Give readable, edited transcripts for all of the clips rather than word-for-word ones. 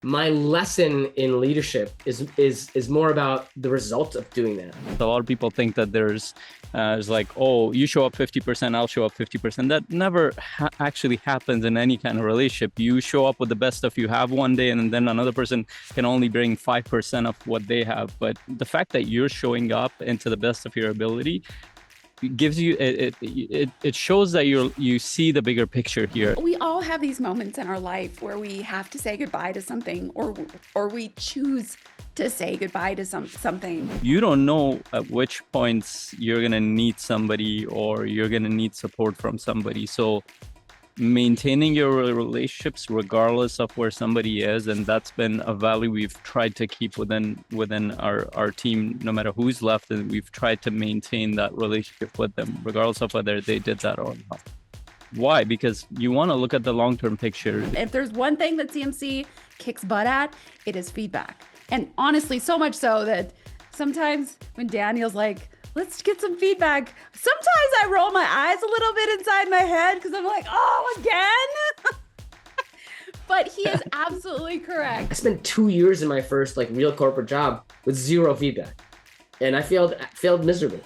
My lesson in leadership is more about the result of doing that. A lot of people think that there's it's like, oh, you show up 50%, I'll show up 50%. That never actually happens in any kind of relationship. You show up with the best stuff you have one day, and then another person can only bring 5% of what they have. But the fact that you're showing up into the best of your ability gives you it shows that you see the bigger picture here. We all have these moments in our life where we have to say goodbye to something, or we choose to say goodbye to something. You don't know at which points you're gonna need somebody or you're gonna need support from somebody. So maintaining your relationships regardless of where somebody is, and that's been a value we've tried to keep within our team, no matter who's left, and we've tried to maintain that relationship with them regardless of whether they did that or not. Why? Because you want to look at the long-term picture. If there's one thing that CMC kicks butt at, it is feedback. And honestly, so much so that sometimes when Daniel's like, let's get some feedback, sometimes I roll my eyes a little bit inside my head because I'm like, oh, again? But he is absolutely correct. I spent 2 years in my first real corporate job with zero feedback, and I failed miserably.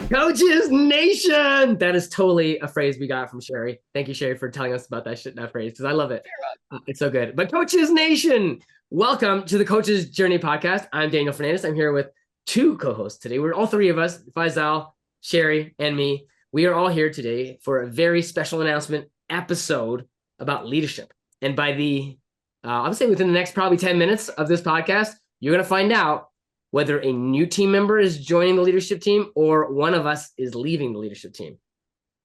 Coaches Nation! That is totally a phrase we got from Sherry. Thank you, Sherry, for telling us about that phrase, because I love it. It's so good. But Coaches Nation, welcome to the Coaches Journey podcast. I'm Daniel Fernandez. I'm here with two co-hosts today. We're all three of us, Faisal, Sherry, and me. We are all here today for a very special announcement episode about leadership. And by I would say within the next probably 10 minutes of this podcast, you're going to find out whether a new team member is joining the leadership team or one of us is leaving the leadership team.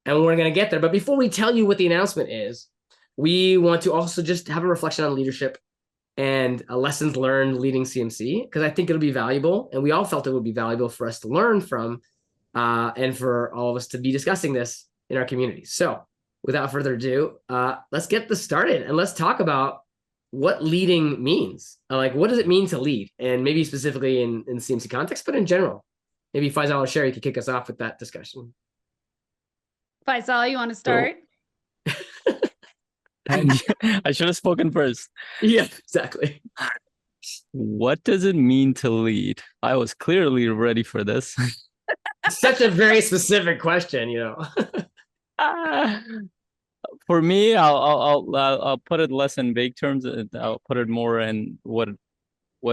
And we're going to get there. But before we tell you what the announcement is, we want to also just have a reflection on leadership and lessons learned leading CMC, because I think it'll be valuable. And we all felt it would be valuable for us to learn from and for all of us to be discussing this in our community. So without further ado, let's get this started and let's talk about what leading means. What does it mean to lead? And maybe specifically in CMC context, but in general. Maybe Faisal or Sherry could kick us off with that discussion. Faisal, you want to start? I should have spoken first. Yeah, exactly. What does it mean to lead? I was clearly ready for this. Such a very specific question, For me, I'll put it less in vague terms. I'll put it more in what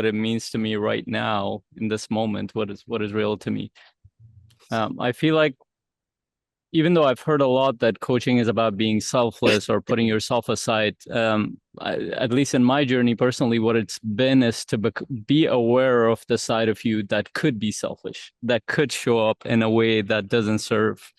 it means to me right now in this moment. What is real to me. I feel like, even though I've heard a lot that coaching is about being selfless or putting yourself aside, at least in my journey personally, what it's been is to be aware of the side of you that could be selfish, that could show up in a way that doesn't serve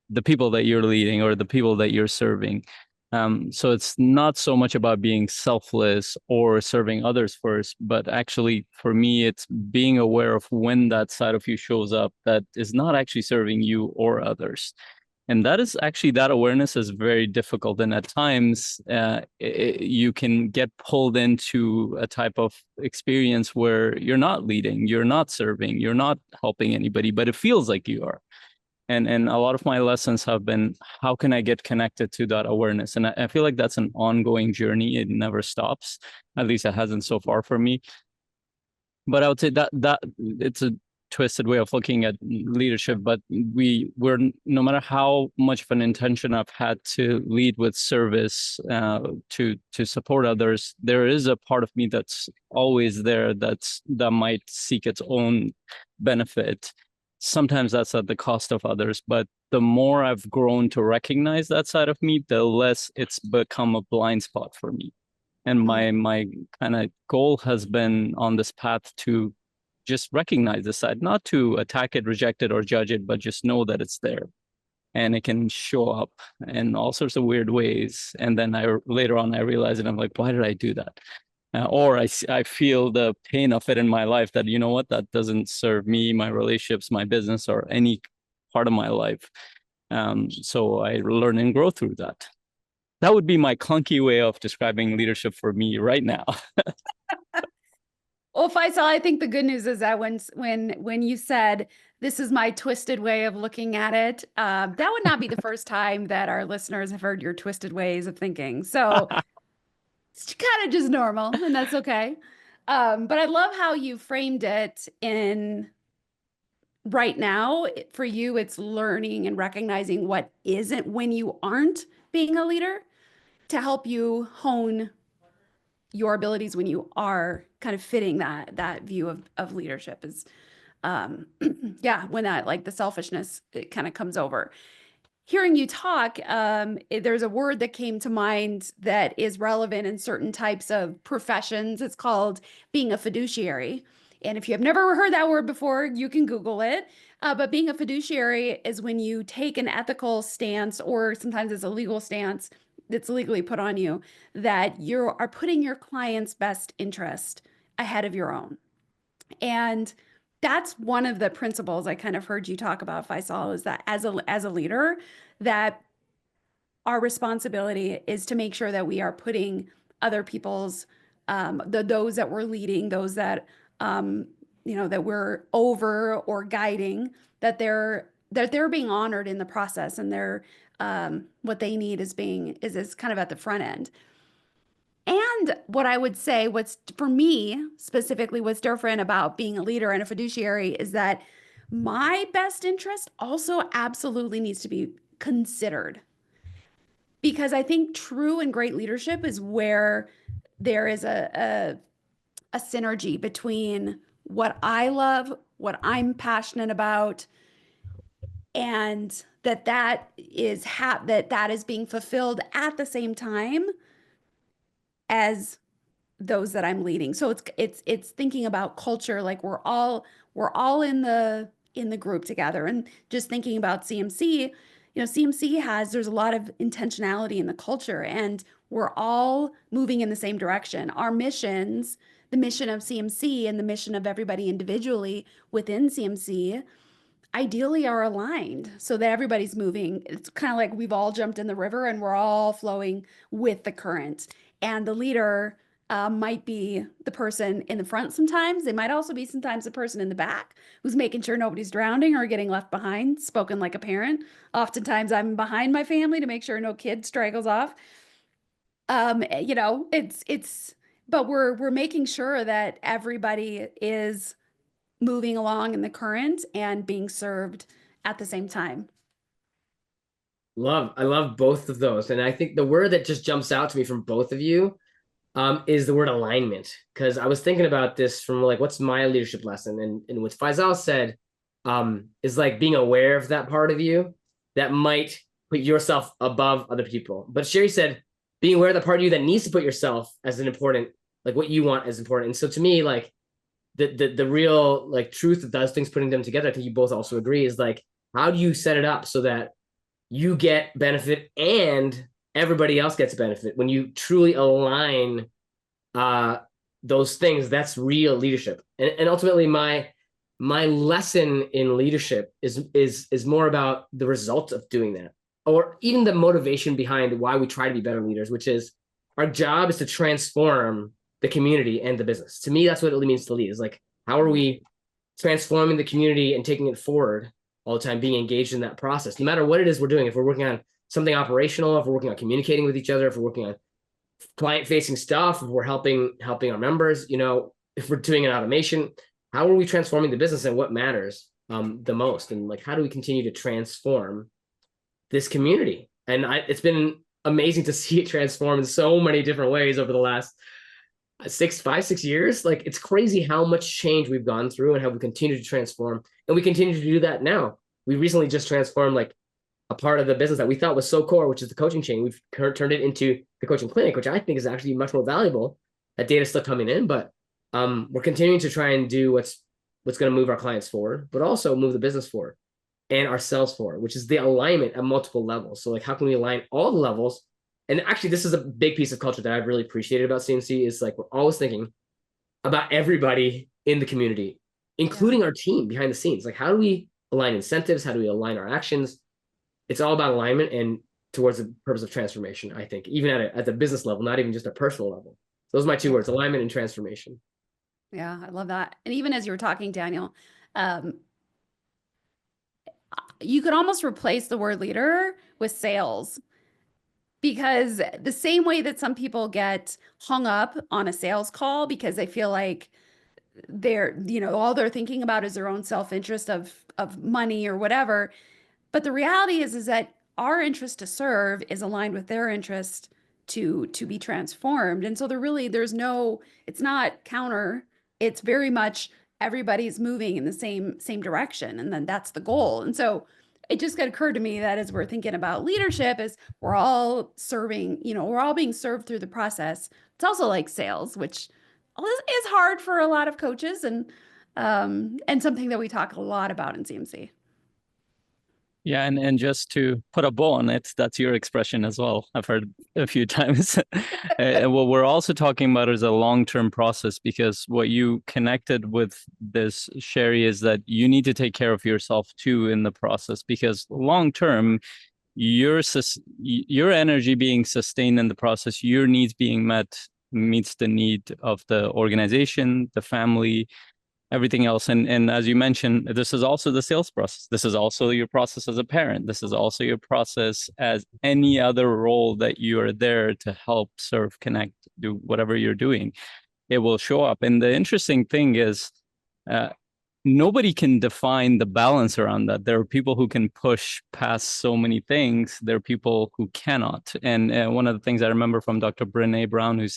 the people that you're leading or the people that you're serving. So it's not so much about being selfless or serving others first, but actually for me, it's being aware of when that side of you shows up that is not actually serving you or others. And that awareness is very difficult. And at times you can get pulled into a type of experience where you're not leading, you're not serving, you're not helping anybody, but it feels like you are. And a lot of my lessons have been, how can I get connected to that awareness? And I feel like that's an ongoing journey. It never stops. At least it hasn't so far for me. But I would say that it's a twisted way of looking at leadership, but we're no matter how much of an intention I've had to lead with service, to support others, there is a part of me that's always there that might seek its own benefit. Sometimes that's at the cost of others, but the more I've grown to recognize that side of me, the less it's become a blind spot for me. And my kind of goal has been on this path to just recognize the side, not to attack it, reject it, or judge it, but just know that it's there. And it can show up in all sorts of weird ways. And then later on, I realize it. I'm like, why did I do that? Or I feel the pain of it in my life that, you know what, that doesn't serve me, my relationships, my business, or any part of my life. So I learn and grow through that. That would be my clunky way of describing leadership for me right now. Well, Faisal, I think the good news is that when you said, this is my twisted way of looking at it, that would not be the first time that our listeners have heard your twisted ways of thinking. So kind of just normal, and that's okay. But I love how you framed it in right now. For you, it's learning and recognizing what isn't when you aren't being a leader to help you hone your abilities when you are kind of fitting that view of leadership is yeah, when that like the selfishness it kind of comes over. Hearing you talk, there's a word that came to mind that is relevant in certain types of professions. It's called being a fiduciary. And if you have never heard that word before, you can Google it. But being a fiduciary is when you take an ethical stance, or sometimes it's a legal stance that's legally put on you, that you are putting your client's best interest ahead of your own. And that's one of the principles I kind of heard you talk about, Faisal, is that as a leader, that our responsibility is to make sure that we are putting other people's those that we're leading, those that that we're over or guiding, that they're being honored in the process, and they're what they need is kind of at the front end. And what I would say, what's for me specifically, what's different about being a leader and a fiduciary is that my best interest also absolutely needs to be considered. Because I think true and great leadership is where there is a synergy between what I love, what I'm passionate about, and that is being fulfilled at the same time as those that I'm leading. So it's thinking about culture, like we're all in the group together. And just thinking about CMC, CMC there's a lot of intentionality in the culture, and we're all moving in the same direction. Our missions, the mission of CMC and the mission of everybody individually within CMC, ideally are aligned so that everybody's moving. It's kind of like we've all jumped in the river and we're all flowing with the current. And the leader might be the person in the front sometimes. They might also be sometimes the person in the back who's making sure nobody's drowning or getting left behind, spoken like a parent. Oftentimes I'm behind my family to make sure no kid straggles off. But we're making sure that everybody is moving along in the current and being served at the same time. I love both of those. And I think the word that just jumps out to me from both of you is the word alignment. Because I was thinking about this from like, what's my leadership lesson? And what Faisal said is like being aware of that part of you that might put yourself above other people. But Sherry said, being aware of the part of you that needs to put yourself as an important, like what you want as important. And so to me, like the real like truth of those things, putting them together, I think you both also agree, is like, how do you set it up so that you get benefit and everybody else gets benefit? When you truly align those things, that's real leadership. And ultimately my lesson in leadership is more about the result of doing that, or even the motivation behind why we try to be better leaders, which is our job is to transform the community and the business. To me, that's what it really means to lead, is like, how are we transforming the community and taking it forward all the time, being engaged in that process, no matter what it is we're doing. If we're working on something operational, if we're working on communicating with each other, if we're working on client facing stuff, if we're helping our members, if we're doing an automation, how are we transforming the business and what matters the most? And like, how do we continue to transform this community? And it's been amazing to see it transform in so many different ways over the last 6 years. Like, it's crazy how much change we've gone through and how we continue to transform. And we continue to do that now. We recently just transformed like a part of the business that we thought was so core, which is the coaching chain. We've turned it into the coaching clinic, which I think is actually much more valuable. That data is still coming in, but we're continuing to try and do what's going to move our clients forward, but also move the business forward and ourselves forward, which is the alignment at multiple levels. So like, how can we align all the levels? And actually, this is a big piece of culture that I've really appreciated about CMC, is like, we're always thinking about everybody in the community, including our team behind the scenes. Like, how do we align incentives? How do we align our actions? It's all about alignment and towards the purpose of transformation, I think, even at the business level, not even just a personal level. Those are my two words: alignment and transformation. Yeah, I love that. And even as you were talking, Daniel, you could almost replace the word leader with sales. because the same way that some people get hung up on a sales call because they feel like they're, all they're thinking about is their own self-interest of money or whatever. But the reality is that our interest to serve is aligned with their interest to be transformed. And so there's no, it's not counter. It's very much everybody's moving in the same direction. And then that's the goal. And so it just got occurred to me that as we're thinking about leadership, is we're all serving, we're all being served through the process. It's also like sales, which is hard for a lot of coaches and something that we talk a lot about in CMC. Yeah, and just to put a bow on it, that's your expression as well. I've heard a few times. And what we're also talking about is a long-term process, because what you connected with this, Sherry, is that you need to take care of yourself too in the process, because long-term, your energy being sustained in the process, your needs being met, meets the need of the organization, the family, everything else. And as you mentioned, this is also the sales process. This is also your process as a parent. This is also your process as any other role that you are there to help, serve, connect, do whatever you're doing. It will show up. And the interesting thing is, nobody can define the balance around that. There are people who can push past so many things. There are people who cannot. And one of the things I remember from Dr. Brené Brown, who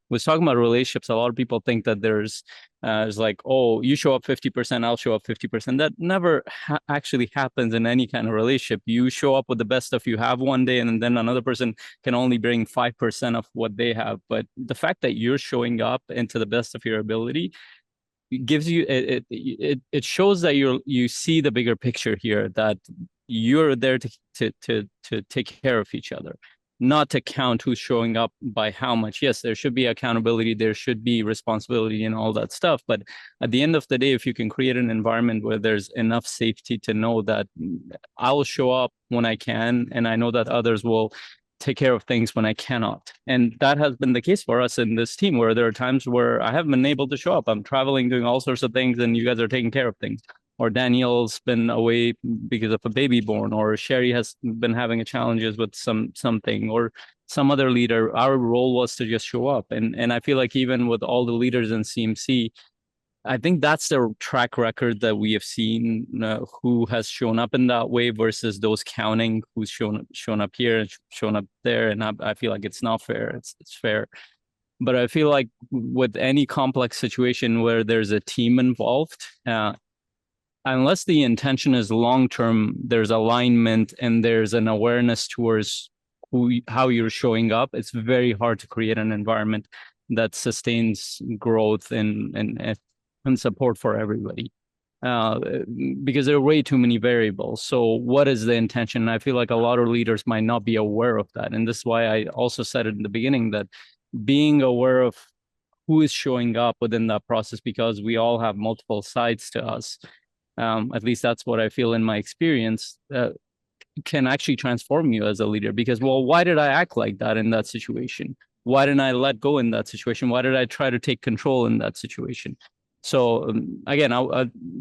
was talking about relationships, a lot of people think that there's like, oh, you show up 50%, I'll show up 50%. That never actually happens in any kind of relationship. You show up with the best of you have one day, and then another person can only bring 5% of what they have. But the fact that you're showing up into the best of your ability gives you it shows that you see the bigger picture here, that you're there to take care of each other, not to count who's showing up by how much. Yes, there should be accountability, there should be responsibility and all that stuff, but at the end of the day, if you can create an environment where there's enough safety to know that I will show up when I can, and I know that others will take care of things when I cannot. And that has been the case for us in this team, where there are times where I haven't been able to show up. I'm traveling, doing all sorts of things, and you guys are taking care of things. Or Daniel's been away because of a baby born, or Sherry has been having challenges with something, or some other leader. Our role was to just show up. And I feel like even with all the leaders in CMC, I think that's the track record that we have seen, who has shown up in that way versus those counting who's shown up here and shown up there. And I feel like it's not fair. It's fair. But I feel like with any complex situation where there's a team involved, unless the intention is long-term, there's alignment and there's an awareness towards how you're showing up, it's very hard to create an environment that sustains growth and support for everybody, because there are way too many variables. So what is the intention? I feel like a lot of leaders might not be aware of that. And this is why I also said it in the beginning, that being aware of who is showing up within that process, because we all have multiple sides to us. At least that's what I feel in my experience, can actually transform you as a leader. Because, well, why did I act like that in that situation? Why didn't I let go in that situation? Why did I try to take control in that situation? So again,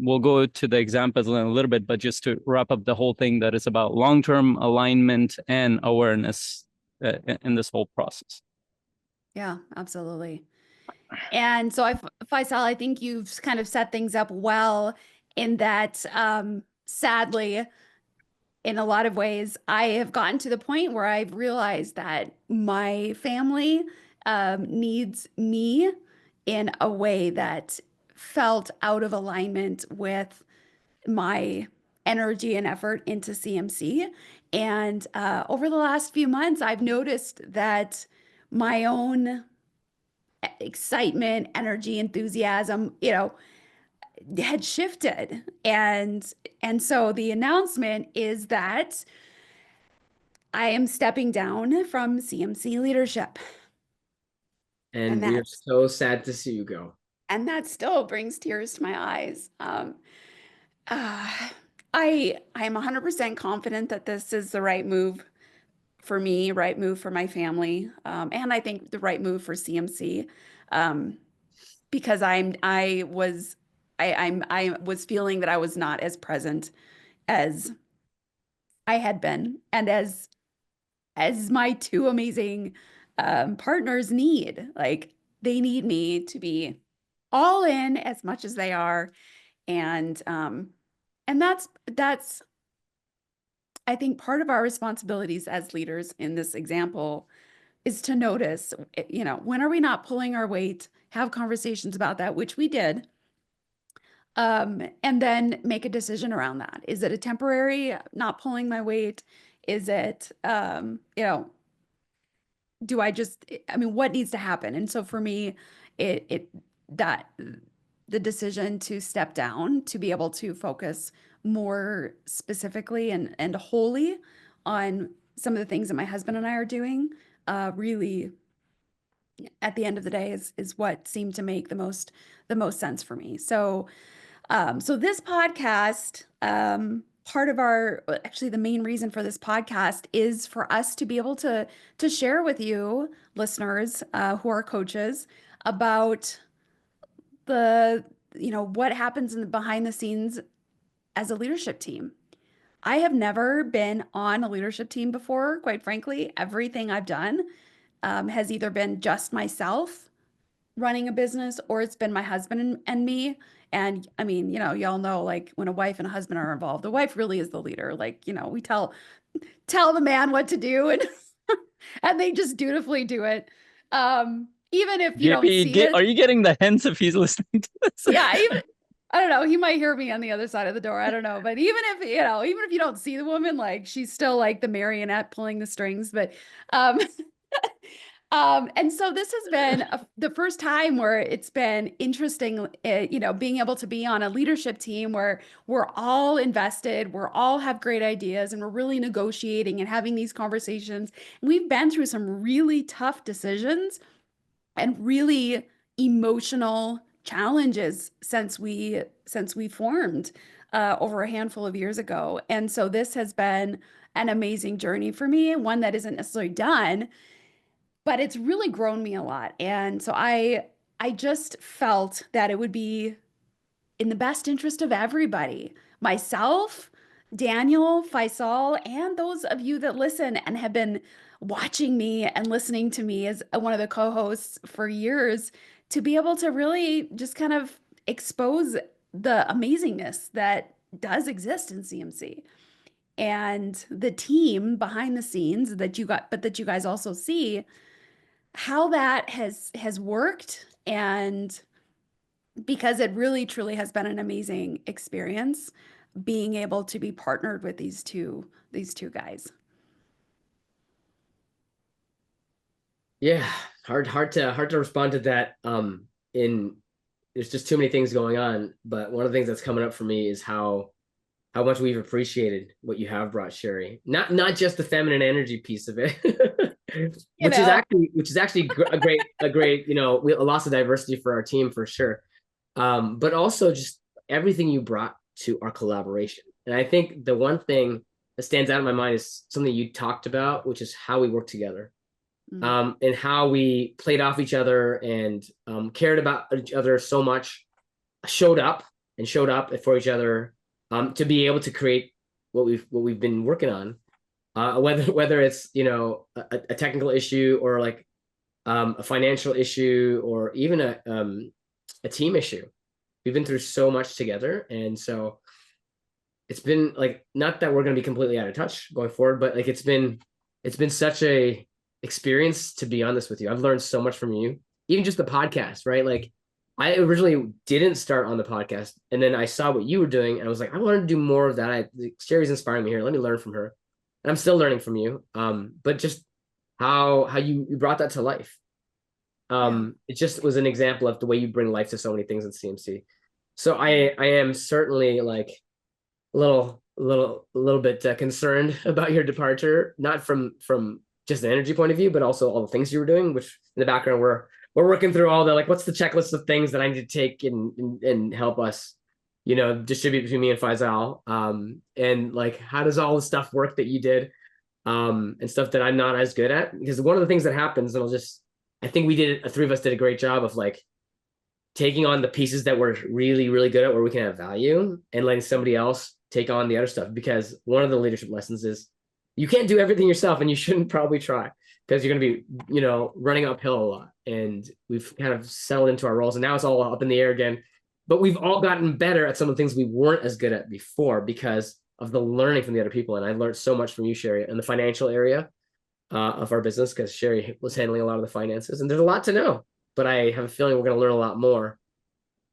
we'll go to the examples in a little bit, but just to wrap up the whole thing, that is about long-term alignment and awareness in this whole process. Yeah, absolutely. And so Faisal, I think you've kind of set things up well in that, sadly, in a lot of ways, I have gotten to the point where I've realized that my family needs me in a way that felt out of alignment with my energy and effort into CMC. And over the last few months, I've noticed that my own excitement, energy, enthusiasm, had shifted. And so the announcement is that I am stepping down from CMC leadership. And we are so sad to see you go. And that still brings tears to my eyes. I am 100% confident that this is the right move for me, right move for my family, and I think the right move for CMC, because I was feeling that I was not as present as I had been, and as as my two amazing partners need. Like they need me to be all in as much as they are. And that's I think part of our responsibilities as leaders in this example is to notice, when are we not pulling our weight, have conversations about that, which we did. And then make a decision around that. Is it a temporary not pulling my weight? Is it, do I just, I mean, what needs to happen? And so for me, that the decision to step down, to be able to focus more specifically and wholly on some of the things that my husband and I are doing, really at the end of the day is what seemed to make the most sense for me. So so this podcast, part of actually the main reason for this podcast is for us to be able to share with you listeners who are coaches about what happens behind the scenes as a leadership team. I have never been on a leadership team before, quite frankly. Everything I've done has either been just myself running a business, or it's been my husband and me. And I mean, y'all know, like when a wife and a husband are involved, the wife really is the leader. Like, we tell the man what to do, and and they just dutifully do it. Even if you don't see it. Are you getting the hints if he's listening to this? Yeah, even I don't know, he might hear me on the other side of the door. I don't know. But even if you don't see the woman, like she's still like the marionette pulling the strings. But and so this has been the first time where it's been interesting, being able to be on a leadership team where we're all invested, we're all have great ideas, and we're really negotiating and having these conversations. And we've been through some really tough decisions and really emotional challenges since we formed over a handful of years ago. And so this has been an amazing journey for me, one that isn't necessarily done, but it's really grown me a lot. And so I just felt that it would be in the best interest of everybody, myself, Daniel, Faisal, and those of you that listen and have been watching me and listening to me as one of the co-hosts for years, to be able to really just kind of expose the amazingness that does exist in CMC and the team behind the scenes that you guys also see how that has worked. And because it really truly has been an amazing experience being able to be partnered with these two guys. Yeah, hard to respond to that. There's just too many things going on. But one of the things that's coming up for me is how much we've appreciated what you have brought, Sherry. Not just the feminine energy piece of it, which is actually a great lots of diversity for our team for sure. But also just everything you brought to our collaboration. And I think the one thing that stands out in my mind is something you talked about, which is how we work together. And how we played off each other and cared about each other so much, showed up for each other to be able to create what we've been working on, whether it's a technical issue or like a financial issue or even a team issue. We've been through so much together, and so it's been like, not that we're going to be completely out of touch going forward, but like it's been such a experience to be on this with you. I've learned so much from you, even just the podcast, right? Like I originally didn't start on the podcast, and then I saw what you were doing, and I was like, I wanted to do more of that. Sherry's inspiring me here. Let me learn from her, and I'm still learning from you. But just how you brought that to life. It just was an example of the way you bring life to so many things in CMC. So I am certainly like a little bit concerned about your departure, not from just the energy point of view, but also all the things you were doing, which in the background we're working through all the, like, what's the checklist of things that I need to take and help us, distribute between me and Faisal. And like, how does all the stuff work that you did, and stuff that I'm not as good at? Because one of the things that happens, and I think the three of us did a great job of like taking on the pieces that we're really, really good at, where we can have value, and letting somebody else take on the other stuff. Because one of the leadership lessons is you can't do everything yourself, and you shouldn't probably try, because you're going to be, running uphill a lot. And we've kind of settled into our roles, and now it's all up in the air again. But we've all gotten better at some of the things we weren't as good at before because of the learning from the other people. And I learned so much from you, Sherry, in the financial area of our business, because Sherry was handling a lot of the finances, and there's a lot to know. But I have a feeling we're going to learn a lot more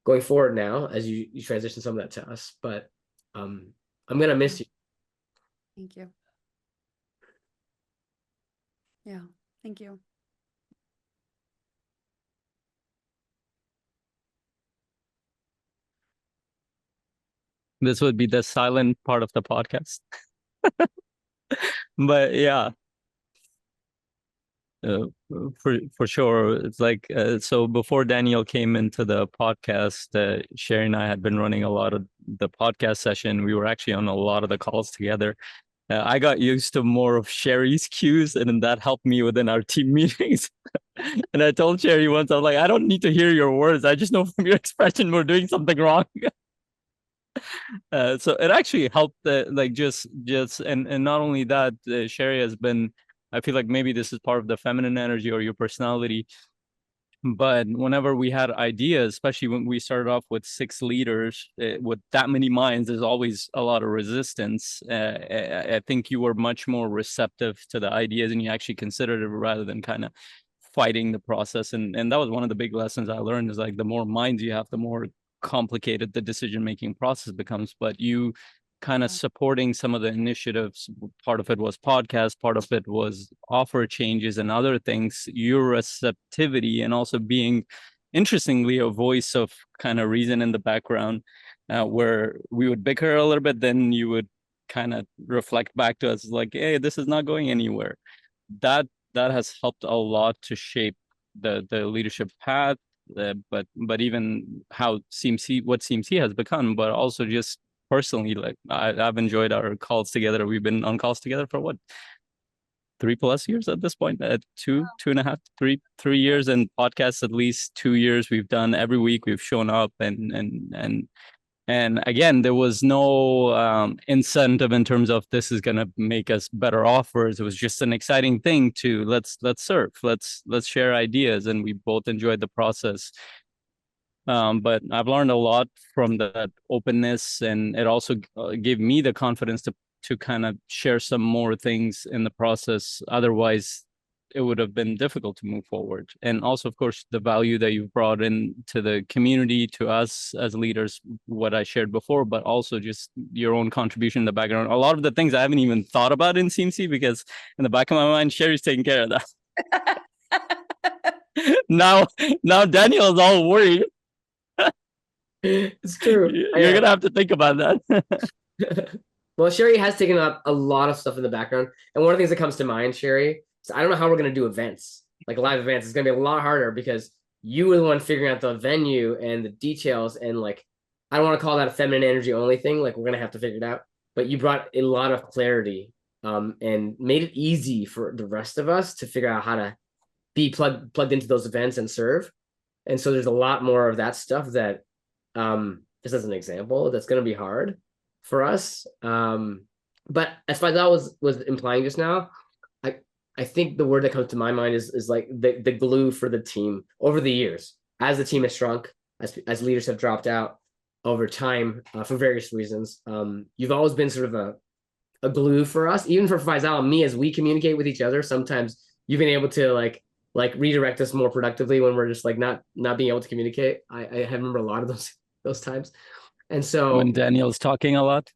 going forward now as you transition some of that to us. But I'm going to miss you. Thank you. Yeah, thank you. This would be the silent part of the podcast. But yeah, for sure. It's like, so before Daniel came into the podcast, Sherry and I had been running a lot of the podcast session. We were actually on a lot of the calls together. I got used to more of Sherry's cues, and then that helped me within our team meetings. And I told Sherry once, I was like, I don't need to hear your words. I just know from your expression we're doing something wrong. So it actually helped, like just and not only that, Sherry has been, I feel like maybe this is part of the feminine energy or your personality, but whenever we had ideas, especially when we started off with 6 leaders, with that many minds, there's always a lot of resistance. I think you were much more receptive to the ideas, and you actually considered it rather than kind of fighting the process. And that was one of the big lessons I learned, is like the more minds you have, the more complicated the decision-making process becomes. But you kind of supporting some of the initiatives, part of it was podcast, part of it was offer changes and other things, your receptivity, and also being, interestingly, a voice of kind of reason in the background, where we would bicker a little bit, then you would kind of reflect back to us like, hey, this is not going anywhere. That has helped a lot to shape the leadership path, but even how what CMC has become, but also just personally, like I've enjoyed our calls together. We've been on calls together for what, 3+ years at this point, 2.5, 3 years, and podcasts at least 2 years. We've done every week. We've shown up, and again, there was no incentive in terms of this is going to make us better offers. It was just an exciting thing to let's serve, let's share ideas, and we both enjoyed the process. But I've learned a lot from that openness, and it also gave me the confidence to kind of share some more things in the process. Otherwise, it would have been difficult to move forward. And also, of course, the value that you've brought in to the community, to us as leaders, what I shared before, but also just your own contribution in the background. A lot of the things I haven't even thought about in CMC, because in the back of my mind, Sherry's taking care of that. now Daniel is all worried. It's true. You're going to have to think about that. Well, Sherry has taken up a lot of stuff in the background. And one of the things that comes to mind, Sherry, is I don't know how we're going to do events, like live events. It's going to be a lot harder because you were the one figuring out the venue and the details. And like, I don't want to call that a feminine energy only thing. Like, we're going to have to figure it out. But you brought a lot of clarity and made it easy for the rest of us to figure out how to be plugged into those events and serve. And so there's a lot more of that stuff that, just as an example, that's going to be hard for us. But as Faisal was implying just now, I think the word that comes to my mind is like the glue for the team over the years. As the team has shrunk, as leaders have dropped out over time for various reasons, you've always been sort of a glue for us, even for Faisal and me, as we communicate with each other. Sometimes you've been able to like redirect us more productively when we're just like not being able to communicate. I remember a lot of those times. And so when Daniel's talking a lot.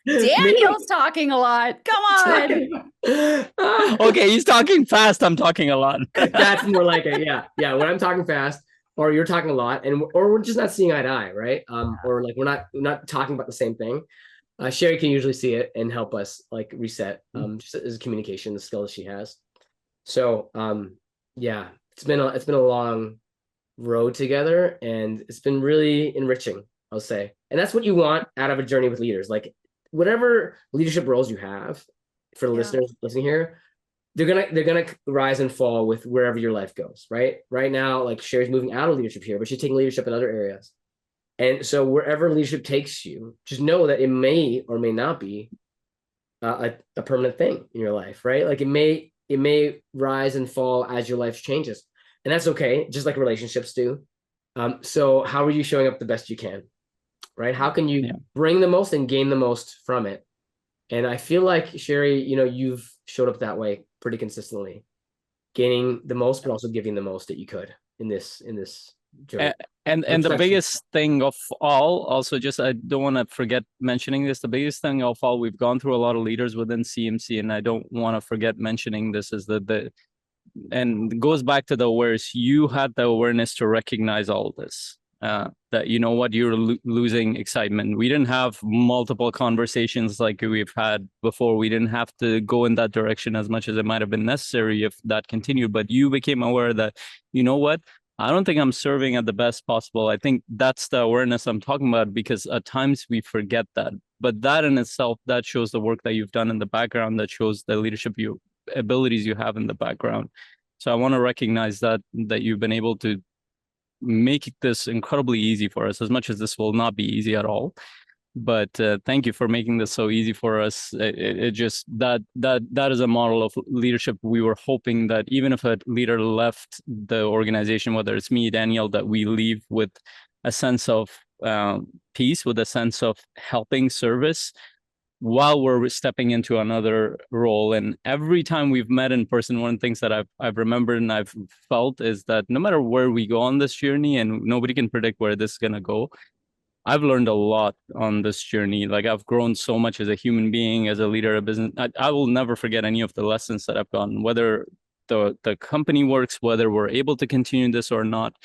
Daniel's talking a lot. Come on. Okay, he's talking fast. I'm talking a lot. That's more like it. Yeah. When I'm talking fast, or you're talking a lot, or we're just not seeing eye to eye, right? Or like we're not talking about the same thing. Sherry can usually see it and help us like reset. Just as a communication, the skill that she has. So yeah, it's been a long road together, and it's been really enriching, I'll say. And that's what you want out of a journey with leaders. Like whatever leadership roles you have, for the listeners listening here, they're gonna rise and fall with wherever your life goes, right? Right now, like Sherry's moving out of leadership here, but she's taking leadership in other areas. And so wherever leadership takes you, just know that it may or may not be a permanent thing in your life, right? Like it may rise and fall as your life changes, and that's okay, just like relationships do. So how are you showing up the best you can, right? How can you bring the most and gain the most from it? And I feel like Sherry, you've showed up that way pretty consistently, gaining the most, but also giving the most that you could in this journey. And the biggest thing of all, also, just I don't want to forget mentioning this, the biggest thing of all, we've gone through a lot of leaders within CMC, and I don't want to forget mentioning this, is that and it goes back to the awareness. You had the awareness to recognize all this. That you know what, you're losing excitement. We didn't have multiple conversations like we've had before. We didn't have to go in that direction as much as it might have been necessary if that continued. But you became aware that, you know what, I don't think I'm serving at the best possible. I think that's the awareness I'm talking about, because at times we forget that. But that in itself, that shows the work that you've done in the background, that shows the leadership abilities you have in the background. So I want to recognize that you've been able to make this incredibly easy for us, as much as this will not be easy at all. But thank you for making this so easy for us. It just that is a model of leadership. We were hoping that even if a leader left the organization, whether it's me, Danielle, that we leave with a sense of peace, with a sense of helping service, while we're stepping into another role. And every time we've met in person, one of the things that I've remembered and I've felt is that no matter where we go on this journey, and nobody can predict where this is going to go, I've learned a lot on this journey. Like, I've grown so much as a human being, as a leader of business. I will never forget any of the lessons that I've gotten, whether the company works, whether we're able to continue this or not.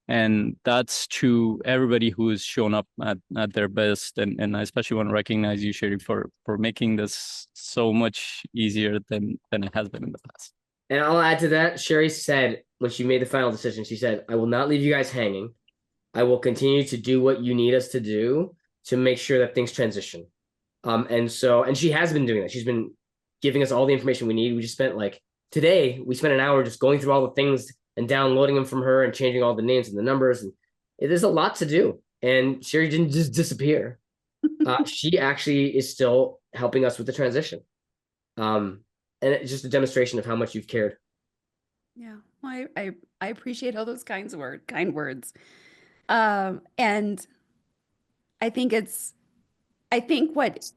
And that's to everybody who's shown up at their best. And I especially want to recognize you, Sherry, for making this so much easier than it has been in the past. And I'll add to that. Sherry said, when she made the final decision, she said, I will not leave you guys hanging. I will continue to do what you need us to do to make sure that things transition. And she has been doing that. She's been giving us all the information we need. We just spent today, we spent an hour just going through all the things and downloading them from her and changing all the names and the numbers. And there's a lot to do. And Sherry didn't just disappear. She actually is still helping us with the transition. And it's just a demonstration of how much you've cared. Yeah, well, I appreciate all those kind words. And I think what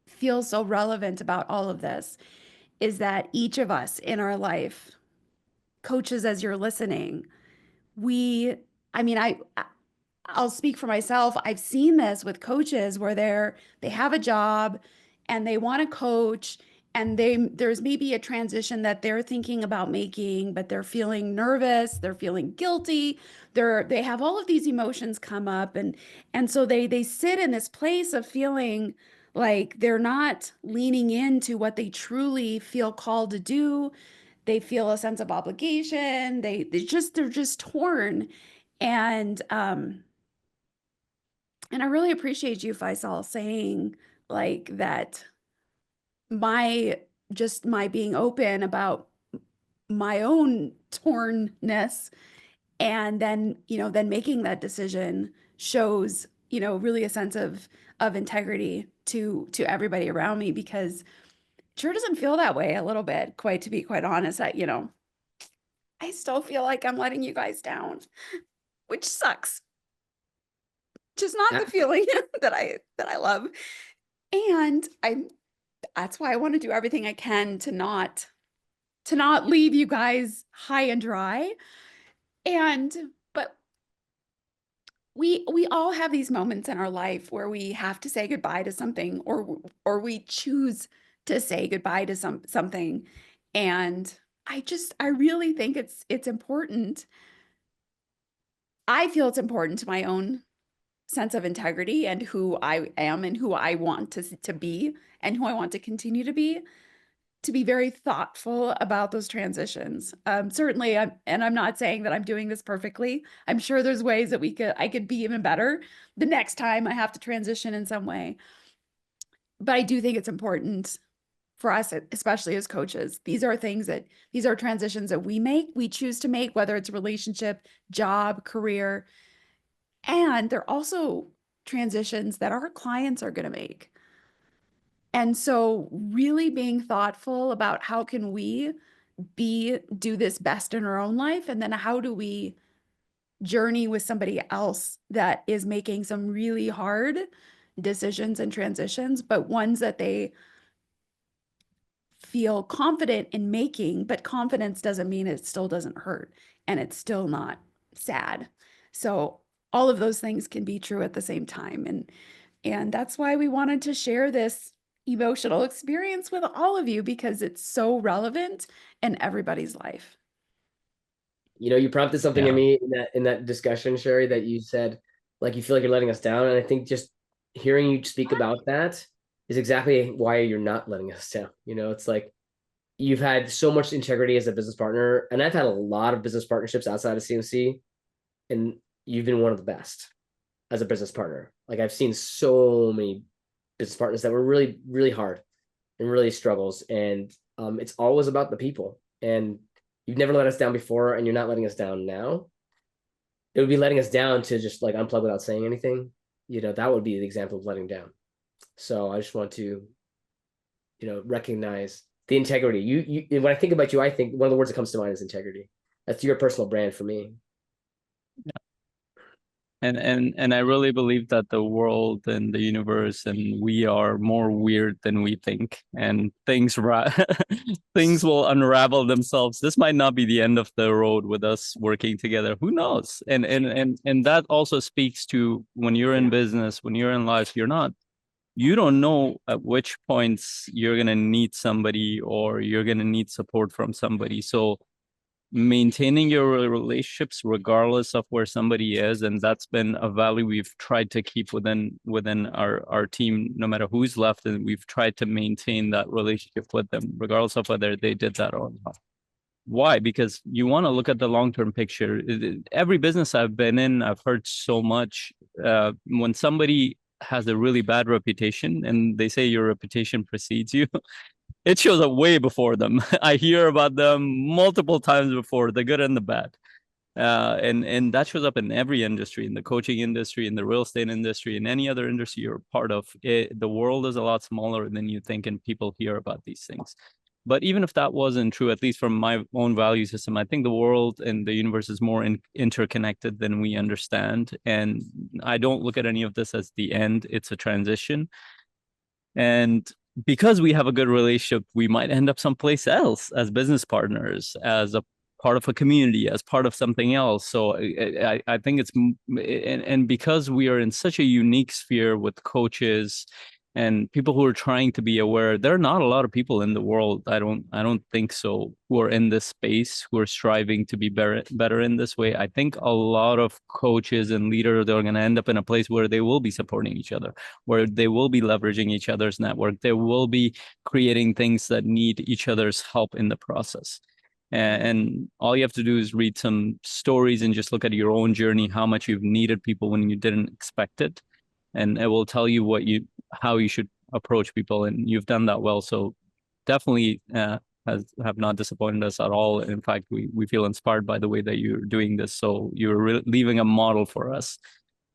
feels so relevant about all of this is that each of us in our life, coaches, as you're listening, I'll speak for myself. I've seen this with coaches where they have a job and they want to coach, and there's maybe a transition that they're thinking about making, but they're feeling nervous, they're feeling guilty, they have all of these emotions come up, and so they sit in this place of feeling like they're not leaning into what they truly feel called to do. They feel a sense of obligation. They're just torn. And I really appreciate you, Faisal, saying that my being open about my own tornness, and then making that decision shows really a sense of integrity to everybody around me, because it sure doesn't feel that way a little bit, to be quite honest. I still feel like I'm letting you guys down, which sucks. Just not the feeling that I love. And that's why I want to do everything I can to not leave you guys high and dry. But we all have these moments in our life where we have to say goodbye to something, or we choose to say goodbye to something. And I really think it's important. I feel it's important to my own sense of integrity and who I am and who I want to be and who I want to continue to be very thoughtful about those transitions. Certainly, I'm not saying that I'm doing this perfectly. I'm sure there's ways that I could be even better the next time I have to transition in some way. But I do think it's important for us, especially as coaches. These are transitions that we choose to make, whether it's relationship, job, career. And they're also transitions that our clients are going to make. And so really being thoughtful about how can we do this best in our own life, and then how do we journey with somebody else that is making some really hard decisions and transitions, but ones that they feel confident in making, but confidence doesn't mean it still doesn't hurt and it's still not sad. So all of those things can be true at the same time. And that's why we wanted to share this emotional experience with all of you, because it's so relevant in everybody's life. You know, you prompted something in Yeah. me in that discussion, Sherry, that you said, like, you feel like you're letting us down. And I think just hearing you speak about that is exactly why you're not letting us down. You know, it's like you've had so much integrity as a business partner, and I've had a lot of business partnerships outside of CMC, and you've been one of the best as a business partner. Like, I've seen so many business partners that were really, really hard and really struggles. And it's always about the people. And you've never let us down before, and you're not letting us down now. It would be letting us down to just like unplug without saying anything. You know, that would be the example of letting down. So I just want to, you know, recognize the integrity. You when I think about you, I think one of the words that comes to mind is integrity. That's your personal brand for me. And I really believe that the world and the universe and we are more weird than we think, and things will unravel themselves. This might not be the end of the road with us working together. Who knows? And that also speaks to when you're in business, when you're in life, you don't know at which points you're gonna need somebody or you're gonna need support from somebody. So maintaining your relationships regardless of where somebody is, and that's been a value we've tried to keep within our team, no matter who's left, and we've tried to maintain that relationship with them regardless of whether they did that or not. Why? Because you want to look at the long-term picture. Every business I've been in, I've heard so much. When somebody has a really bad reputation and they say your reputation precedes you, it shows up way before them. I hear about them multiple times before, the good and the bad. And that shows up in every industry, in the coaching industry, in the real estate industry, in any other industry you're part of. The world is a lot smaller than you think, and people hear about these things. But even if that wasn't true, at least from my own value system, I think the world and the universe is more interconnected than we understand. And I don't look at any of this as the end. It's a transition. And because we have a good relationship, we might end up someplace else as business partners, as a part of a community, as part of something else. So I think it's, and because we are in such a unique sphere with coaches and people who are trying to be aware, there are not a lot of people in the world, I don't think so, who are in this space, who are striving to be better in this way. I think a lot of coaches and leaders, they're going to end up in a place where they will be supporting each other, where they will be leveraging each other's network. They will be creating things that need each other's help in the process. And all you have to do is read some stories and just look at your own journey, how much you've needed people when you didn't expect it. And it will tell you how you should approach people. And you've done that well. So definitely have not disappointed us at all. In fact, we feel inspired by the way that you're doing this. So you're leaving a model for us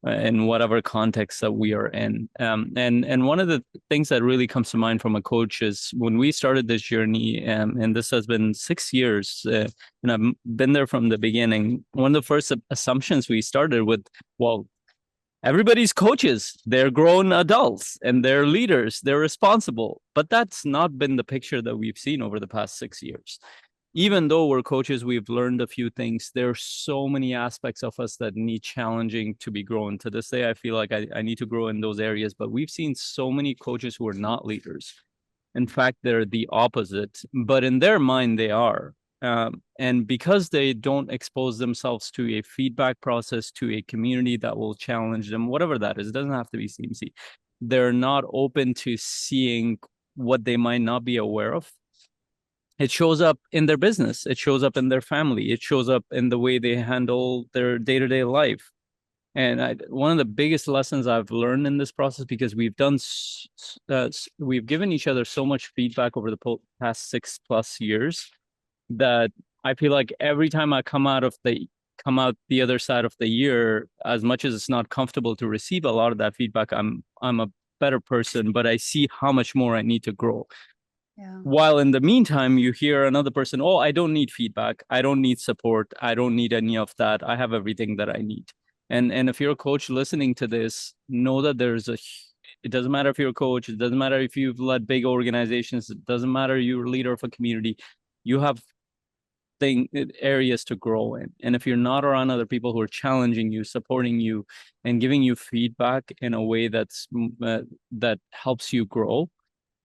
in whatever context that we are in. And one of the things that really comes to mind from a coach is when we started this journey, and this has been 6 years, and I've been there from the beginning. One of the first assumptions we started with, well, everybody's coaches, they're grown adults and they're leaders, they're responsible. But that's not been the picture that we've seen over the past 6 years. Even though we're coaches, we've learned a few things. There are so many aspects of us that need challenging to be grown. To this day, I feel like I need to grow in those areas, but we've seen so many coaches who are not leaders. In fact, they're the opposite, but in their mind, they are. And because they don't expose themselves to a feedback process, to a community that will challenge them, whatever that is, it doesn't have to be CMC. They're not open to seeing what they might not be aware of. It shows up in their business. It shows up in their family. It shows up in the way they handle their day-to-day life. And one of the biggest lessons I've learned in this process, because we've given each other so much feedback over the past 6+ years, that I feel like every time I come out the other side of the year, as much as it's not comfortable to receive a lot of that feedback, I'm a better person, but I see how much more I need to grow. Yeah. While in the meantime, you hear another person, oh, I don't need feedback. I don't need support. I don't need any of that. I have everything that I need. And if you're a coach listening to this, know that it doesn't matter if you're a coach. It doesn't matter if you've led big organizations. It doesn't matter you're a leader of a community. You have areas to grow in. And if you're not around other people who are challenging you, supporting you, and giving you feedback in a way that helps you grow,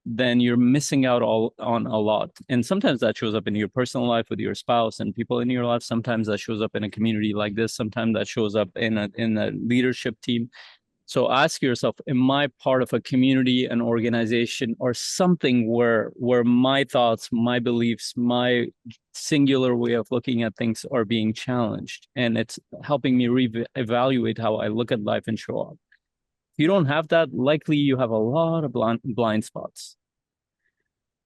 then you're missing out on a lot. And sometimes that shows up in your personal life with your spouse and people in your life. Sometimes that shows up in a community like this. Sometimes that shows up in a leadership team. So ask yourself, am I part of a community, an organization, or something where my thoughts, my beliefs, my singular way of looking at things are being challenged? And it's helping me evaluate how I look at life and show up. If you don't have that, likely you have a lot of blind spots.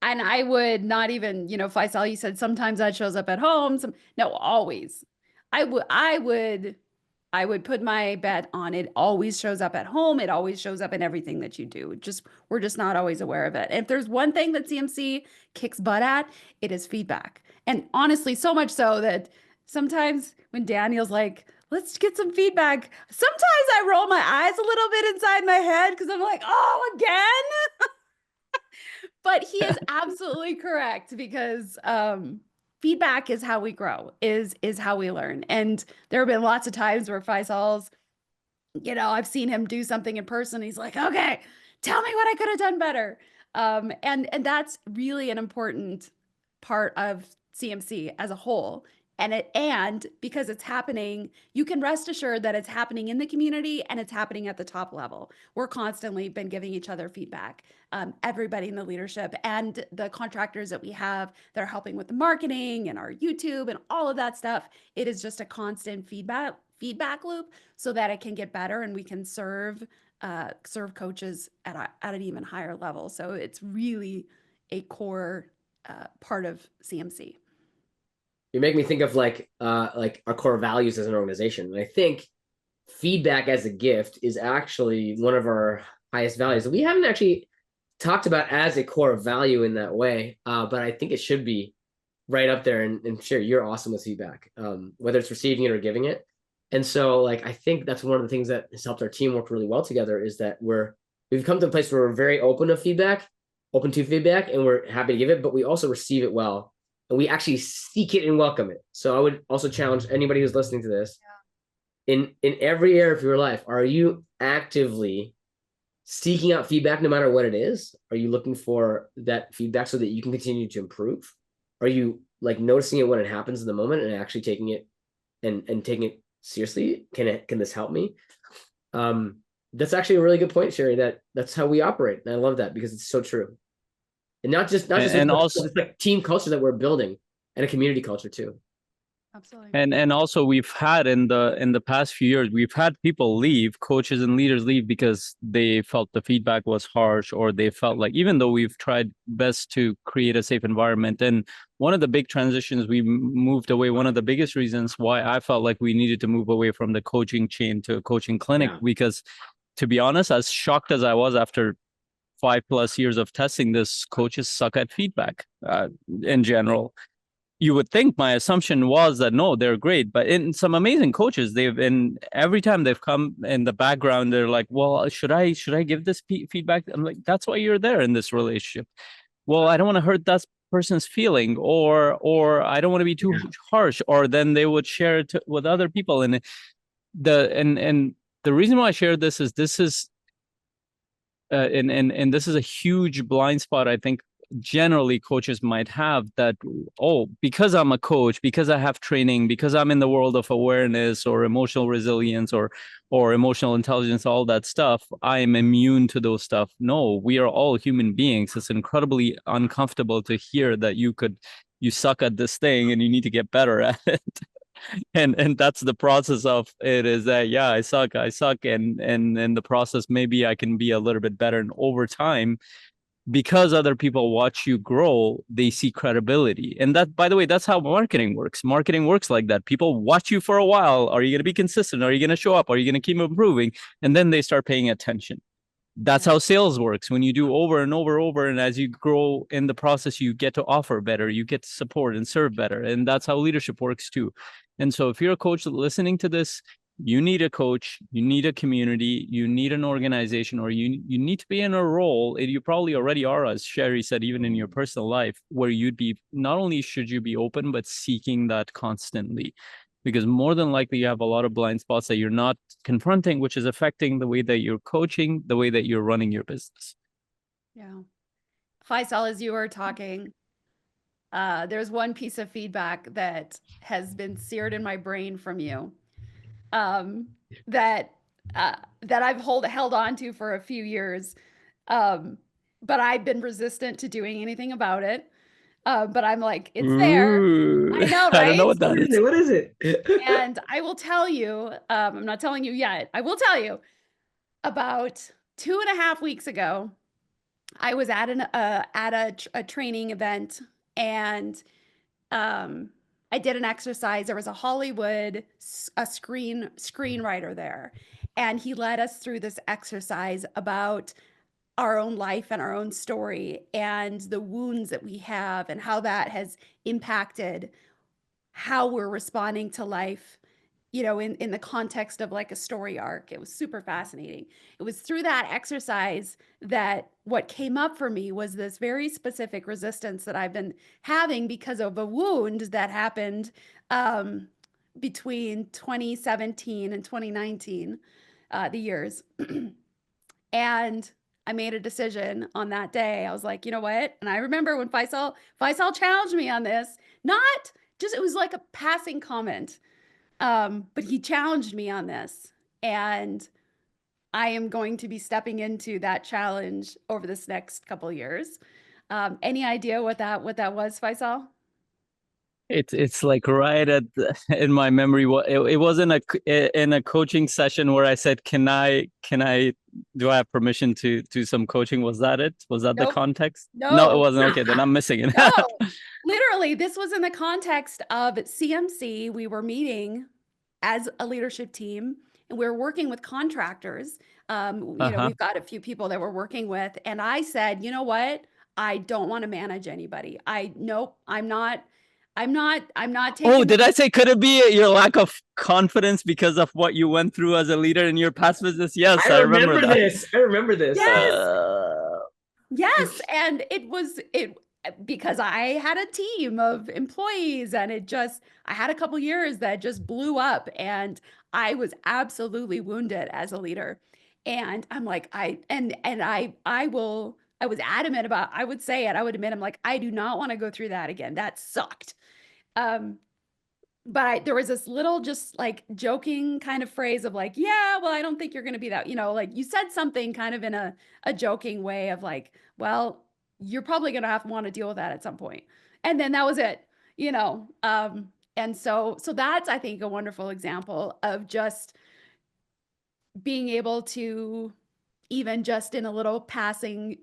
And I would not even, Faisal, you said sometimes that shows up at home. No, always. I would put my bet on it always shows up at home. It always shows up in everything that you do. We're just not always aware of it. And if there's one thing that CMC kicks butt at, it is feedback. And honestly, so much so that sometimes when Daniel's like, let's get some feedback, sometimes I roll my eyes a little bit inside my head because I'm like, oh, again? But he is absolutely correct because feedback is how we grow, is how we learn. And there have been lots of times where Faisal's, I've seen him do something in person. He's like, okay, tell me what I could have done better. And that's really an important part of CMC as a whole. And because it's happening, you can rest assured that it's happening in the community and it's happening at the top level. We're constantly been giving each other feedback. Everybody in the leadership and the contractors that we have that are helping with the marketing and our YouTube and all of that stuff. It is just a constant feedback loop so that it can get better and we can serve coaches at an even higher level. So it's really a core part of CMC. You make me think of like our core values as an organization. And I think feedback as a gift is actually one of our highest values. We haven't actually talked about as a core value in that way, but I think it should be right up there. And sure, you're awesome with feedback, whether it's receiving it or giving it. And so like, I think that's one of the things that has helped our team work really well together is that we've come to a place where we're very open to feedback, and we're happy to give it, but we also receive it well. And we actually seek it and welcome it. So I would also challenge anybody who's listening to this. Yeah. In every area of your life, are you actively seeking out feedback no matter what it is? Are you looking for that feedback so that you can continue to improve? Are you like noticing it when it happens in the moment and actually taking it and taking it seriously? Can this help me? That's actually a really good point, Sherry. That's how we operate. And I love that because it's so true. And not just also it's like team culture that we're building and a community culture too. Absolutely. And also we've had in the past few years, we've had people leave, coaches and leaders leave because they felt the feedback was harsh, or they felt like, even though we've tried best to create a safe environment. And one of the big transitions we moved away, one of the biggest reasons why I felt like we needed to move away from the coaching chain to a coaching clinic, because to be honest, as shocked as I was after 5+ years of testing this, coaches suck at feedback in general. You would think my assumption was that no, they're great, but in some amazing coaches, every time they've come in the background, they're like, well, should I give this feedback? I'm like, that's why you're there in this relationship. Well, I don't want to hurt that person's feeling, or I don't want to be too harsh, or then they would share it with other people. And the reason why I share this is and this is a huge blind spot I think generally coaches might have, that, oh, because I'm a coach, because I have training, because I'm in the world of awareness or emotional resilience or emotional intelligence, all that stuff, I am immune to those stuff. No, we are all human beings. It's incredibly uncomfortable to hear that you suck at this thing and you need to get better at it. And that's the process of it, is that, yeah, I suck. And in the process, maybe I can be a little bit better. And over time, because other people watch you grow, they see credibility. And that, by the way, that's how marketing works. Marketing works like that. People watch you for a while. Are you going to be consistent? Are you going to show up? Are you going to keep improving? And then they start paying attention. That's how sales works. When you do over and over, and as you grow in the process, you get to offer better, you get to support and serve better. And that's how leadership works too. And so if you're a coach listening to this, you need a coach, you need a community, you need an organization, or you need to be in a role, and you probably already are, as Sherry said, even in your personal life, where you'd be, not only should you be open, but seeking that constantly. Because more than likely you have a lot of blind spots that you're not confronting, which is affecting the way that you're coaching, the way that you're running your business. Yeah. Faisal, as you were talking, there's one piece of feedback that has been seared in my brain from you, that I've held on to for a few years, but I've been resistant to doing anything about it. But I'm like, it's there. Ooh, I know, I don't know right? what that is. What is it? And I will tell you, I'm not telling you yet. I will tell you, about 2.5 weeks ago, I was at a training event, and I did an exercise. There was a Hollywood screenwriter there, and he led us through this exercise about our own life and our own story and the wounds that we have and how that has impacted how we're responding to life, in the context of like a story arc. It was super fascinating. It was through that exercise that what came up for me was this very specific resistance that I've been having because of a wound that happened between 2017 and 2019, the years. And I made a decision on that day. I was like, you know what? And I remember when Faisal challenged me on this, not just, it was like a passing comment. But he challenged me on this, and I am going to be stepping into that challenge over this next couple of years. Any idea what that was, Faisal? It's like right at in my memory. It wasn't in a coaching session where I said, "Can I do I have permission to do some coaching?" Was that it? Was that the context? No, it wasn't. Okay, then I'm missing it. No, literally, this was in the context of CMC. We were meeting as a leadership team, and we were working with contractors. We've got a few people that we're working with, and I said, you know what? I don't want to manage anybody. Nope, I'm not taking. Oh, did I say, could it be your lack of confidence because of what you went through as a leader in your past business? Yes, I remember that. I remember this. Yes. Yes. And it was because I had a team of employees, and I had a couple years that just blew up, and I was absolutely wounded as a leader. And I'm like, I was adamant about, I would say it, I would admit, I'm like, I do not want to go through that again. That sucked. But there was this little just like joking kind of phrase of like, yeah, well, I don't think you're going to be that, like you said something kind of in a joking way of like, well, you're probably going to want to deal with that at some point. And then that was it, and so that's, I think, a wonderful example of just being able to, even just in a little passing,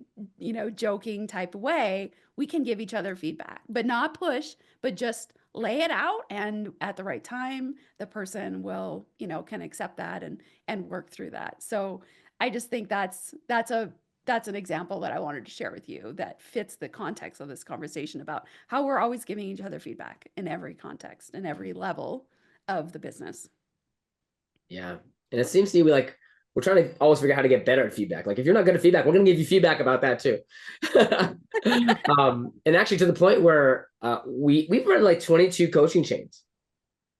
joking type of way, we can give each other feedback, but not push, but just lay it out. And at the right time, the person will, can accept that and work through that. So I just think that's an example that I wanted to share with you that fits the context of this conversation about how we're always giving each other feedback in every context and every level of the business. Yeah. And it seems to be like, we're trying to always figure out how to get better at feedback. Like if you're not good at feedback, we're going to give you feedback about that too. And actually to the point where we've run like 22 coaching chains,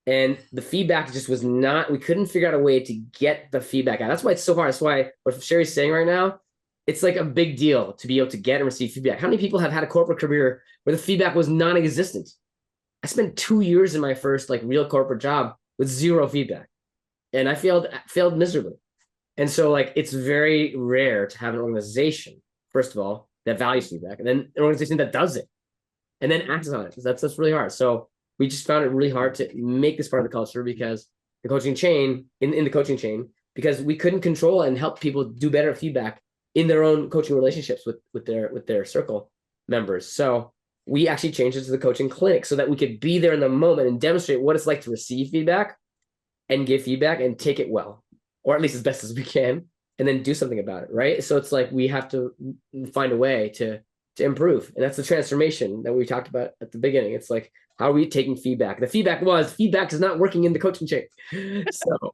and the feedback just was not, we couldn't figure out a way to get the feedback out. That's why it's so hard. That's why what Sherry's saying right now, it's like a big deal to be able to get and receive feedback. How many people have had a corporate career where the feedback was non-existent? I spent 2 years in my first like real corporate job with zero feedback, and I failed miserably. And so like, it's very rare to have an organization, first of all, that values feedback, and then an organization that does it and then acts on it. That's really hard. So we just found it really hard to make this part of the culture, because the coaching chain, in the coaching chain, because we couldn't control and help people do better feedback in their own coaching relationships with their circle members. So we actually changed it to the coaching clinic so that we could be there in the moment and demonstrate what it's like to receive feedback and give feedback and take it well, or at least as best as we can, and then do something about it, right? So it's like we have to find a way to improve, and that's the transformation that we talked about at the beginning. It's like, how are we taking feedback? The feedback is not working in the coaching chain. So,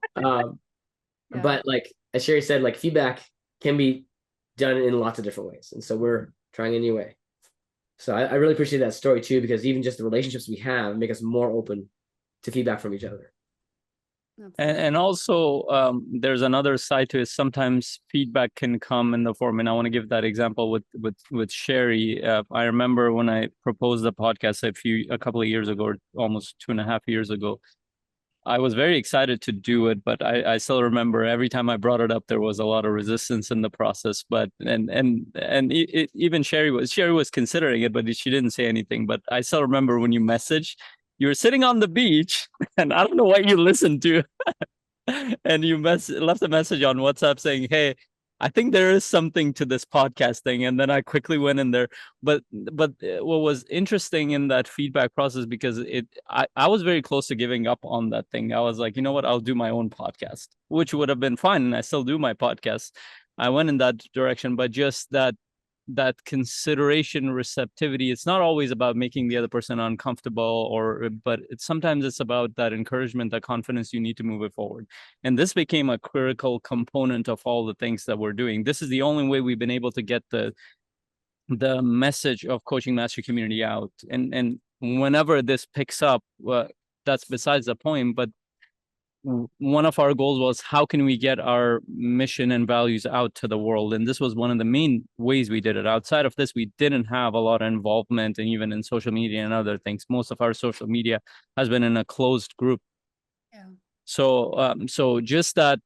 but like as Sherry said, like feedback can be done in lots of different ways, and so we're trying a new way. So I really appreciate that story too, because even just the relationships we have make us more open to feedback from each other. And also, there's another side to it. Sometimes feedback can come in the form, and I want to give that example with Sherry. I remember when I proposed the podcast a couple of years ago, or almost 2.5 years ago. I was very excited to do it, but I still remember every time I brought it up, there was a lot of resistance in the process. But even Sherry was considering it, but she didn't say anything. But I still remember when you messaged, you were sitting on the beach, and I don't know what you listened to, and you left a message on WhatsApp saying, "Hey, I think there is something to this podcast thing." And then I quickly went in there. But what was interesting in that feedback process, because I was very close to giving up on that thing. I was like, you know what, I'll do my own podcast, which would have been fine. And I still do my podcast. I went in that direction, but just that consideration, receptivity, it's not always about making the other person uncomfortable, but sometimes it's about that encouragement, that confidence you need to move it forward. And this became a critical component of all the things that we're doing. This is the only way we've been able to get the message of Coaching Mastery Community out. And whenever this picks up, that's besides the point, but one of our goals was, how can we get our mission and values out to the world? And this was one of the main ways we did it. Outside of this, we didn't have a lot of involvement, and even in social media and other things. Most of our social media has been in a closed group. Yeah. So just that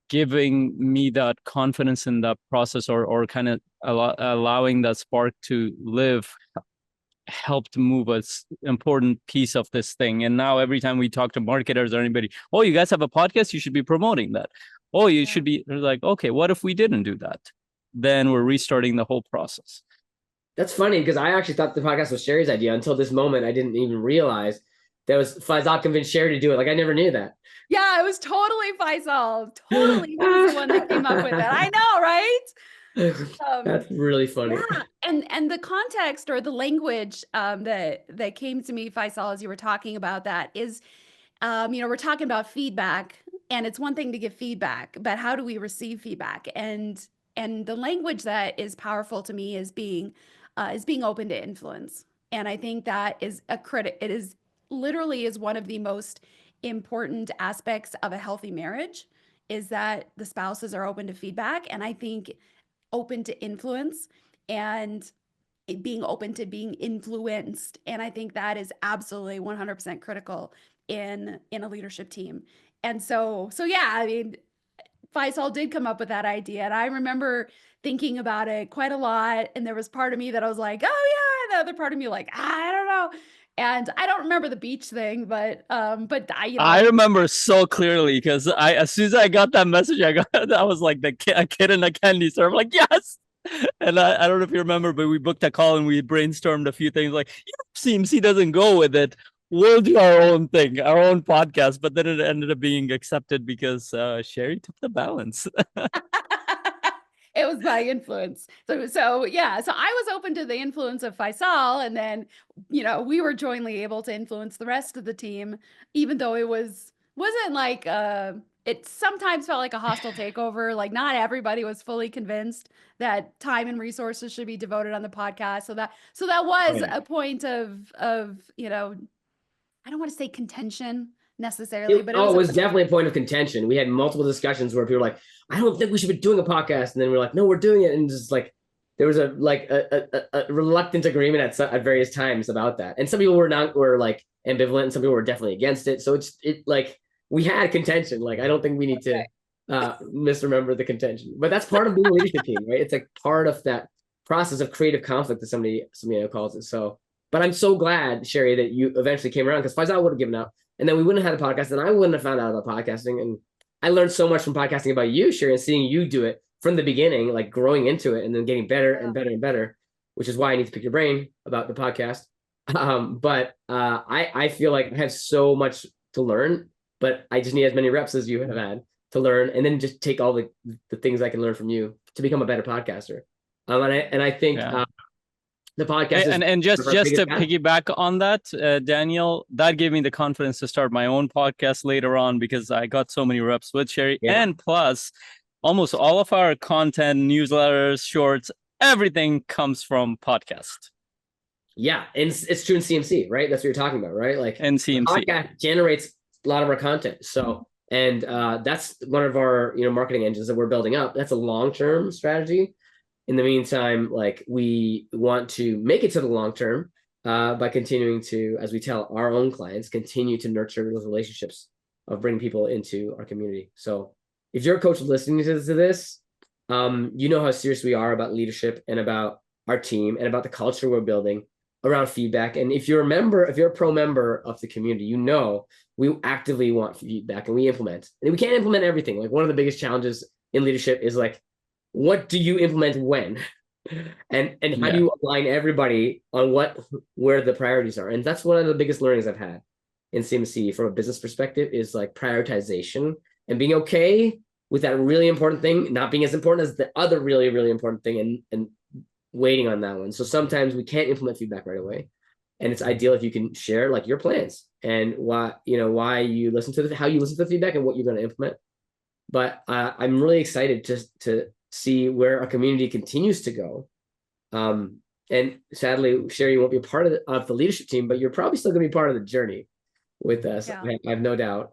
giving me that confidence in that process, or kind of allowing that spark to live, helped move us important piece of this thing. And now every time we talk to marketers or anybody, oh, you guys have a podcast, you should be promoting that. Oh, you should be like, okay, what if we didn't do that? Then we're restarting the whole process. That's funny, because I actually thought the podcast was Sherry's idea until this moment. I didn't even realize that was Faisal convinced Sherry to do it. Like, I never knew that. Yeah, it was totally Faisal. Totally. He was the one that came up with it. I know, right? That's really funny. Yeah, and the context or the language that came to me, Faisal, as you were talking about that is, we're talking about feedback, and it's one thing to give feedback, but how do we receive feedback? And the language that is powerful to me is being open to influence. And I think that is it is literally is one of the most important aspects of a healthy marriage, is that the spouses are open to feedback. And I think open to influence and being open to being influenced. And I think that is absolutely 100% critical in a leadership team. And so yeah, I mean, Faisal did come up with that idea. And I remember thinking about it quite a lot. And there was part of me that I was like, oh yeah. And the other part of me like, I don't know. And I don't remember the beach thing, but I remember so clearly, because as soon as I got that message, I was like a kid in a candy store. I'm like, yes. And I don't know if you remember, but we booked a call and we brainstormed a few things like, CMC doesn't go with it, we'll do our own thing, our own podcast. But then it ended up being accepted because Sherry took the balance. It was my influence. So yeah. So I was open to the influence of Faisal, and then, we were jointly able to influence the rest of the team, even though it wasn't like, it sometimes felt like a hostile takeover. Like, not everybody was fully convinced that time and resources should be devoted on the podcast. So that was a point of, I don't want to say contention necessarily, but it was definitely a point of contention. We had multiple discussions where people were like, I don't think we should be doing a podcast. And then we're like, no, we're doing it. And just like, there was a reluctant agreement at various times about that. And some people were like ambivalent, and some people were definitely against it. So it like, we had contention. Like, I don't think we need to misremember the contention, but that's part of being a leadership team, right? It's like part of that process of creative conflict, as somebody calls it. So, but I'm so glad, Sherry, that you eventually came around, because Faisal would have given up, and then we wouldn't have had a podcast, and I wouldn't have found out about podcasting. And I learned so much from podcasting about you, Sherry, and seeing you do it from the beginning, like growing into it and then getting better and better and better, which is why I need to pick your brain about the podcast. But I feel like I have so much to learn, but I just need as many reps as you have had to learn, and then just take all the things I can learn from you to become a better podcaster. And I think the podcast and just to piggyback on that, Daniel, that gave me the confidence to start my own podcast later on, because I got so many reps with Sherry. And plus, almost all of our content, newsletters, shorts, everything comes from podcast. Yeah, and it's true in CMC, right? That's what you're talking about, right? Like, and CMC podcast generates a lot of our content. So, and that's one of our marketing engines that we're building up. That's a long-term strategy. In the meantime, like, we want to make it to the long term by continuing to, as we tell our own clients, continue to nurture those relationships of bringing people into our community. So if you're a coach listening to this, you know how serious we are about leadership and about our team and about the culture we're building around feedback. And if you're a pro member of the community, you know we actively want feedback, and we implement. And we can't implement everything. Like, one of the biggest challenges in leadership is like, what do you implement when? And how do you align everybody on where the priorities are? And that's one of the biggest learnings I've had in CMC from a business perspective, is like prioritization and being okay with that really important thing not being as important as the other really, really important thing, and waiting on that one. So sometimes we can't implement feedback right away. And it's ideal if you can share like your plans and why you listen to how you listen to the feedback and what you're going to implement. But I'm really excited to see where our community continues to go. And sadly, Sherry, you won't be a part of the leadership team, but you're probably still going to be part of the journey with us. Yeah. I have no doubt,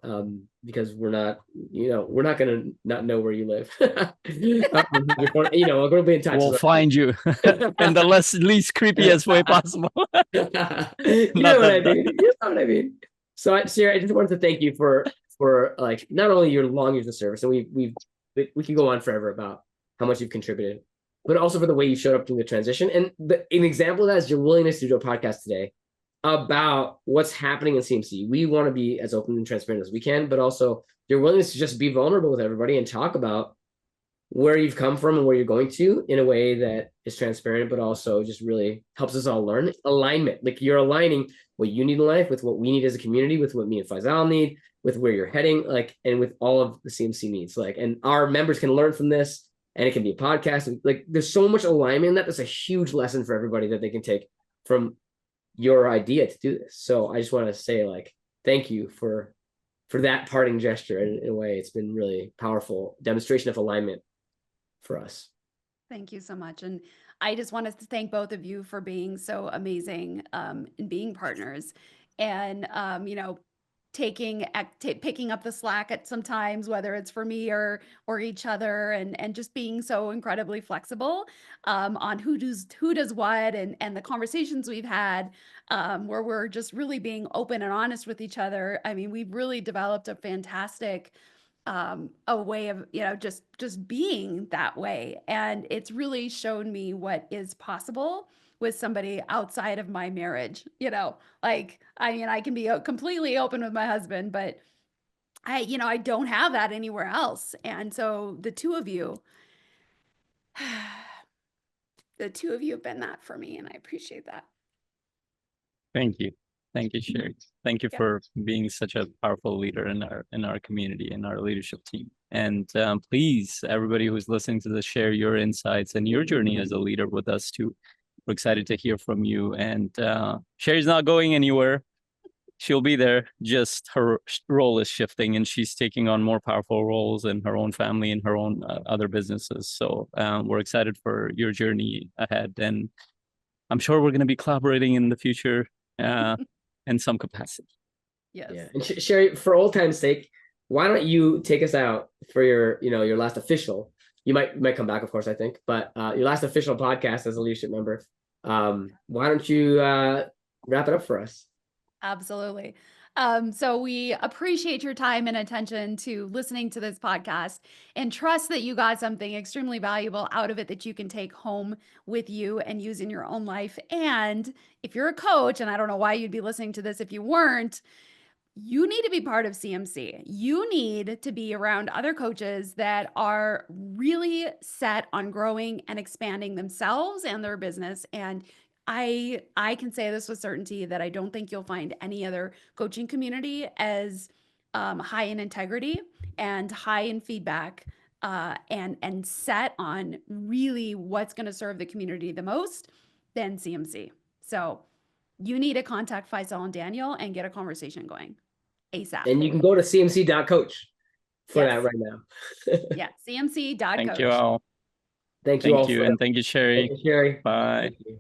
because we're not going to not know where you live. We're going to be in touch. We'll find you in the least creepiest way possible. You know what I mean? So, Sherry, I just wanted to thank you for like, not only your long years of service, and we can go on forever about how much you've contributed, but also for the way you showed up during the transition. And an example of that is your willingness to do a podcast today about what's happening in CMC. We want to be as open and transparent as we can, but also your willingness to just be vulnerable with everybody and talk about where you've come from and where you're going to in a way that is transparent, but also just really helps us all learn. Alignment, like, you're aligning what you need in life with what we need as a community, with what me and Faisal need, with where you're heading, like, and with all of the CMC needs. Like, and our members can learn from this. And it can be a podcast. Like, there's so much alignment in that. That's a huge lesson for everybody that they can take from your idea to do this. So I just want to say, like, thank you for that parting gesture. In a way, it's been really powerful demonstration of alignment for us. Thank you so much. And I just wanted to thank both of you for being so amazing in being partners, and picking up the slack at sometimes, whether it's for me or each other, and just being so incredibly flexible on who does what, and the conversations we've had where we're just really being open and honest with each other. I mean, we've really developed a fantastic a way of just being that way, and it's really shown me what is possible with somebody outside of my marriage. Like, I mean, I can be completely open with my husband, but I don't have that anywhere else. And so the two of you have been that for me, and I appreciate that. Thank you, Sherry. Thank you for being such a powerful leader in our community and our leadership team. And please, everybody who's listening to this, share your insights and your journey as a leader with us too. We're excited to hear from you. And Sherry's not going anywhere. She'll be there. Just her role is shifting, and she's taking on more powerful roles in her own family and her own other businesses. So we're excited for your journey ahead. And I'm sure we're going to be collaborating in the future in some capacity. Yes. Yeah. And Sherry, for old time's sake, why don't you take us out for your last official? You might come back, of course, I think, but your last official podcast as a leadership member. Why don't you wrap it up for us? Absolutely. So we appreciate your time and attention to listening to this podcast, and trust that you got something extremely valuable out of it that you can take home with you and use in your own life. And if you're a coach, and I don't know why you'd be listening to this if you weren't, you need to be part of CMC. You need to be around other coaches that are really set on growing and expanding themselves and their business. And I can say this with certainty that I don't think you'll find any other coaching community as high in integrity and high in feedback, and set on really what's going to serve the community the most, then CMC. So you need to contact Faisal and Daniel and get a conversation going ASAP. And you can go to cmc.coach for Yes. that right now. Yeah, cmc.coach. Thank you all. Thank you all. Thank you. And thank you, Sherry. Thank you, Sherry. Bye. Thank you.